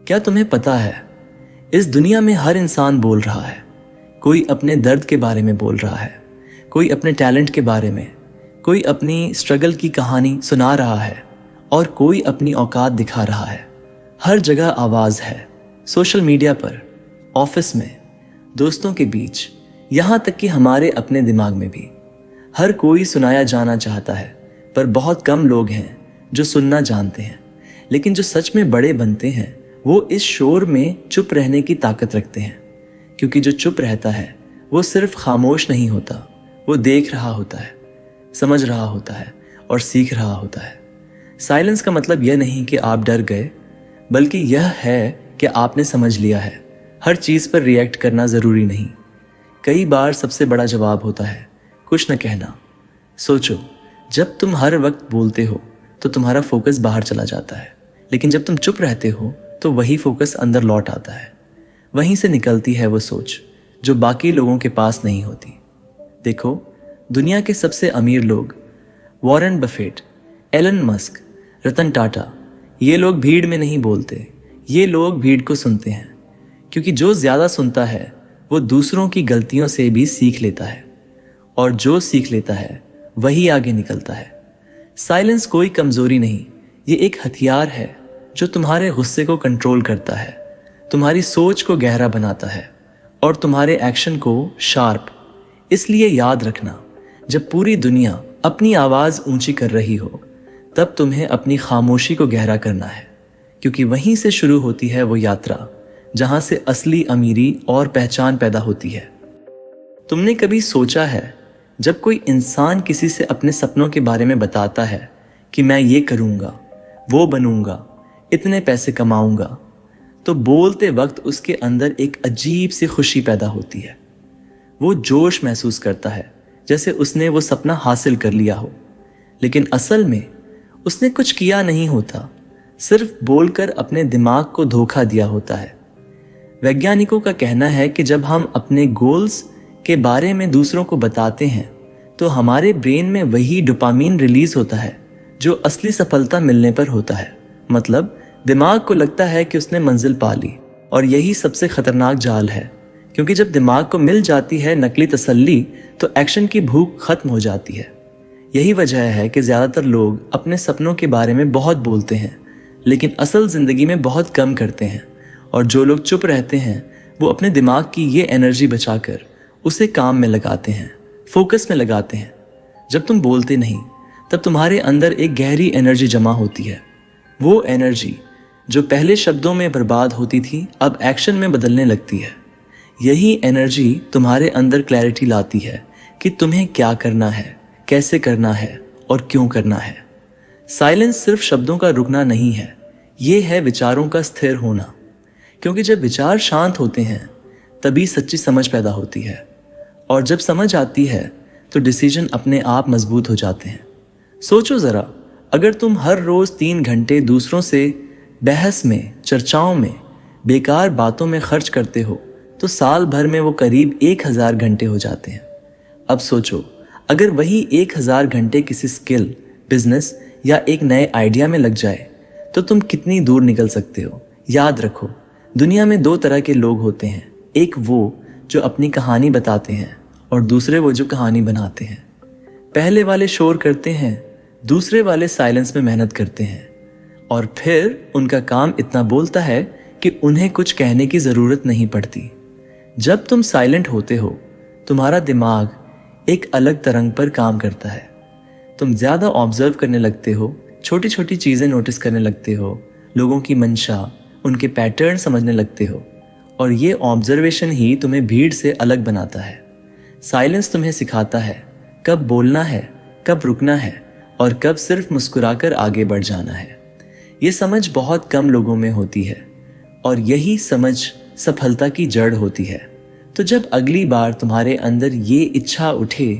क्या तुम्हें पता है, इस दुनिया में हर इंसान बोल रहा है। कोई अपने दर्द के बारे में बोल रहा है, कोई अपने टैलेंट के बारे में, कोई अपनी स्ट्रगल की कहानी सुना रहा है और कोई अपनी औकात दिखा रहा है। हर जगह आवाज़ है, सोशल मीडिया पर, ऑफिस में, दोस्तों के बीच, यहाँ तक कि हमारे अपने दिमाग में भी। हर कोई सुनाया जाना चाहता है, पर बहुत कम लोग हैं जो सुनना जानते हैं। लेकिन जो सच में बड़े बनते हैं वो इस शोर में चुप रहने की ताकत रखते हैं, क्योंकि जो चुप रहता है वो सिर्फ खामोश नहीं होता, वो देख रहा होता है, समझ रहा होता है और सीख रहा होता है। साइलेंस का मतलब यह नहीं कि आप डर गए, बल्कि यह है कि आपने समझ लिया है हर चीज़ पर रिएक्ट करना ज़रूरी नहीं। कई बार सबसे बड़ा जवाब होता है कुछ न कहना। सोचो, जब तुम हर वक्त बोलते हो तो तुम्हारा फोकस बाहर चला जाता है, लेकिन जब तुम चुप रहते हो तो वही फोकस अंदर लौट आता है। वहीं से निकलती है वो सोच जो बाकी लोगों के पास नहीं होती। देखो, दुनिया के सबसे अमीर लोग, Warren Buffett, Elon Musk, Ratan Tata, ये लोग भीड़ में नहीं बोलते, ये लोग भीड़ को सुनते हैं। क्योंकि जो ज़्यादा सुनता है वो दूसरों की गलतियों से भी सीख लेता है, और जो सीख लेता है वही आगे निकलता है। साइलेंस कोई कमज़ोरी नहीं, ये एक हथियार है जो तुम्हारे गुस्से को कंट्रोल करता है, तुम्हारी सोच को गहरा बनाता है और तुम्हारे एक्शन को शार्प। इसलिए याद रखना, जब पूरी दुनिया अपनी आवाज़ ऊंची कर रही हो तब तुम्हें अपनी खामोशी को गहरा करना है, क्योंकि वहीं से शुरू होती है वो यात्रा जहां से असली अमीरी और पहचान पैदा होती है। तुमने कभी सोचा है, जब कोई इंसान किसी से अपने सपनों के बारे में बताता है कि मैं ये करूँगा, वो बनूंगा, इतने पैसे कमाऊंगा, तो बोलते वक्त उसके अंदर एक अजीब सी खुशी पैदा होती है। वो जोश महसूस करता है जैसे उसने वो सपना हासिल कर लिया हो, लेकिन असल में उसने कुछ किया नहीं होता, सिर्फ बोलकर अपने दिमाग को धोखा दिया होता है। वैज्ञानिकों का कहना है कि जब हम अपने गोल्स के बारे में दूसरों को बताते हैं तो हमारे ब्रेन में वही डोपामीन रिलीज होता है जो असली सफलता मिलने पर होता है। मतलब दिमाग को लगता है कि उसने मंजिल पा ली, और यही सबसे खतरनाक जाल है, क्योंकि जब दिमाग को मिल जाती है नकली तसल्ली तो एक्शन की भूख खत्म हो जाती है। यही वजह है कि ज़्यादातर लोग अपने सपनों के बारे में बहुत बोलते हैं, लेकिन असल ज़िंदगी में बहुत कम करते हैं। और जो लोग चुप रहते हैं वो अपने दिमाग की ये एनर्जी बचाकर उसे काम में लगाते हैं, फोकस में लगाते हैं। जब तुम बोलते नहीं तब तुम्हारे अंदर एक गहरी एनर्जी जमा होती है। वो एनर्जी जो पहले शब्दों में बर्बाद होती थी अब एक्शन में बदलने लगती है। यही एनर्जी तुम्हारे अंदर क्लैरिटी लाती है कि तुम्हें क्या करना है, कैसे करना है और क्यों करना है। साइलेंस सिर्फ शब्दों का रुकना नहीं है, ये है विचारों का स्थिर होना। क्योंकि जब विचार शांत होते हैं तभी सच्ची समझ पैदा होती है, और जब समझ आती है तो डिसीजन अपने आप मजबूत हो जाते हैं। सोचो ज़रा, अगर तुम हर रोज़ 3 घंटे दूसरों से बहस में, चर्चाओं में, बेकार बातों में खर्च करते हो तो साल भर में वो करीब 1000 घंटे हो जाते हैं। अब सोचो, अगर वही 1000 घंटे किसी स्किल, बिजनेस या एक नए आइडिया में लग जाए तो तुम कितनी दूर निकल सकते हो। याद रखो, दुनिया में 2 तरह के लोग होते हैं, एक वो जो अपनी कहानी बताते हैं और दूसरे वो जो कहानी बनाते हैं। पहले वाले शोर करते हैं, दूसरे वाले साइलेंस में मेहनत करते हैं, और फिर उनका काम इतना बोलता है कि उन्हें कुछ कहने की ज़रूरत नहीं पड़ती। जब तुम साइलेंट होते हो तुम्हारा दिमाग एक अलग तरंग पर काम करता है। तुम ज़्यादा ऑब्जर्व करने लगते हो, छोटी छोटी चीज़ें नोटिस करने लगते हो, लोगों की मंशा, उनके पैटर्न समझने लगते हो, और ये ऑब्जर्वेशन ही तुम्हें भीड़ से अलग बनाता है। साइलेंस तुम्हें सिखाता है कब बोलना है, कब रुकना है और कब सिर्फ मुस्कुराकर आगे बढ़ जाना है। ये समझ बहुत कम लोगों में होती है, और यही समझ सफलता की जड़ होती है। तो जब अगली बार तुम्हारे अंदर ये इच्छा उठे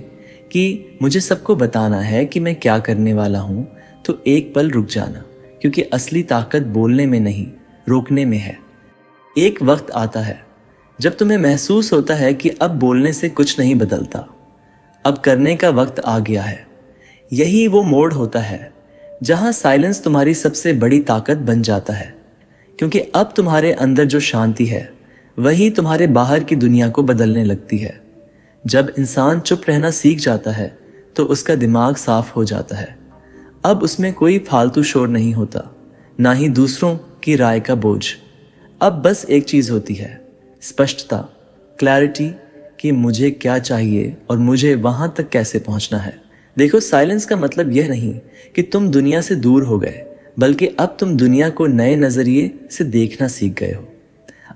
कि मुझे सबको बताना है कि मैं क्या करने वाला हूँ, तो एक पल रुक जाना, क्योंकि असली ताकत बोलने में नहीं, रोकने में है। एक वक्त आता है जब तुम्हें महसूस होता है कि अब बोलने से कुछ नहीं बदलता, अब करने का वक्त आ गया है। यही वो मोड़ होता है जहां साइलेंस तुम्हारी सबसे बड़ी ताकत बन जाता है। क्योंकि अब तुम्हारे अंदर जो शांति है वही तुम्हारे बाहर की दुनिया को बदलने लगती है। जब इंसान चुप रहना सीख जाता है तो उसका दिमाग साफ हो जाता है। अब उसमें कोई फालतू शोर नहीं होता, ना ही दूसरों की राय का बोझ। अब बस एक चीज होती है, स्पष्टता, क्लैरिटी कि मुझे क्या चाहिए और मुझे वहां तक कैसे पहुंचना है। देखो, साइलेंस का मतलब यह नहीं कि तुम दुनिया से दूर हो गए, बल्कि अब तुम दुनिया को नए नजरिए से देखना सीख गए हो।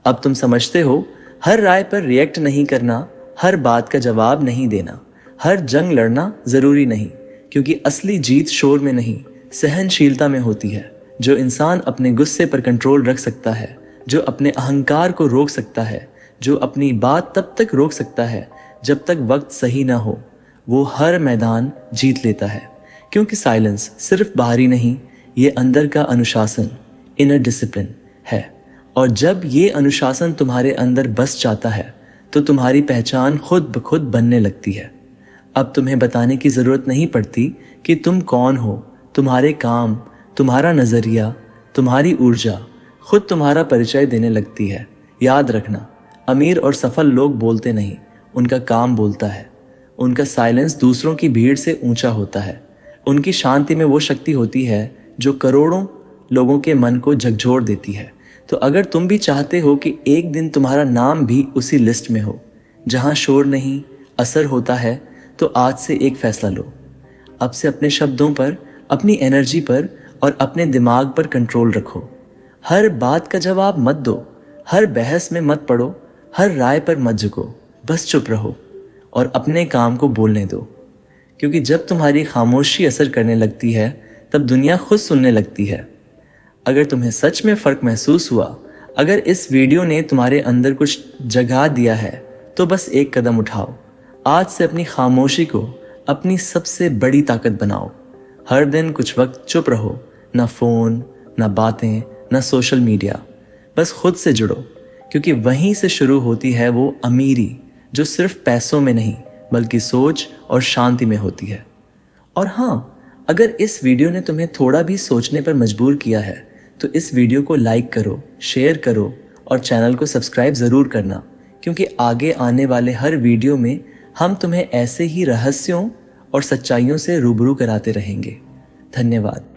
अब तुम समझते हो हर राय पर रिएक्ट नहीं करना, हर बात का जवाब नहीं देना, हर जंग लड़ना जरूरी नहीं, क्योंकि असली जीत शोर में नहीं, सहनशीलता में होती है। जो इंसान अपने गुस्से पर कंट्रोल रख सकता है, जो अपने अहंकार को रोक सकता है, जो अपनी बात तब तक रोक सकता है जब तक वक्त सही ना हो, वो हर मैदान जीत लेता है। क्योंकि साइलेंस सिर्फ बाहरी नहीं, ये अंदर का अनुशासन, इनर डिसिप्लिन है। और जब ये अनुशासन तुम्हारे अंदर बस जाता है तो तुम्हारी पहचान खुद ब खुद बनने लगती है। अब तुम्हें बताने की ज़रूरत नहीं पड़ती कि तुम कौन हो। तुम्हारे काम, तुम्हारा नज़रिया, तुम्हारी ऊर्जा खुद तुम्हारा परिचय देने लगती है। याद रखना, अमीर और सफल लोग बोलते नहीं, उनका काम बोलता है। उनका साइलेंस दूसरों की भीड़ से ऊंचा होता है। उनकी शांति में वो शक्ति होती है जो करोड़ों लोगों के मन को झकझोर देती है। तो अगर तुम भी चाहते हो कि एक दिन तुम्हारा नाम भी उसी लिस्ट में हो जहां शोर नहीं, असर होता है, तो आज से एक फैसला लो। अब से अपने शब्दों पर, अपनी एनर्जी पर और अपने दिमाग पर कंट्रोल रखो। हर बात का जवाब मत दो, हर बहस में मत पड़ो, हर राय पर मत झुको। बस चुप रहो और अपने काम को बोलने दो। क्योंकि जब तुम्हारी खामोशी असर करने लगती है तब दुनिया खुद सुनने लगती है। अगर तुम्हें सच में फ़र्क महसूस हुआ, अगर इस वीडियो ने तुम्हारे अंदर कुछ जगा दिया है, तो बस एक कदम उठाओ। आज से अपनी खामोशी को अपनी सबसे बड़ी ताकत बनाओ। हर दिन कुछ वक्त चुप रहो, ना फ़ोन, ना बातें, ना सोशल मीडिया। बस खुद से जुड़ो, क्योंकि वहीं से शुरू होती है वो अमीरी जो सिर्फ पैसों में नहीं बल्कि सोच और शांति में होती है। और हाँ, अगर इस वीडियो ने तुम्हें थोड़ा भी सोचने पर मजबूर किया है तो इस वीडियो को लाइक करो, शेयर करो और चैनल को सब्सक्राइब ज़रूर करना, क्योंकि आगे आने वाले हर वीडियो में हम तुम्हें ऐसे ही रहस्यों और सच्चाइयों से रूबरू कराते रहेंगे। धन्यवाद।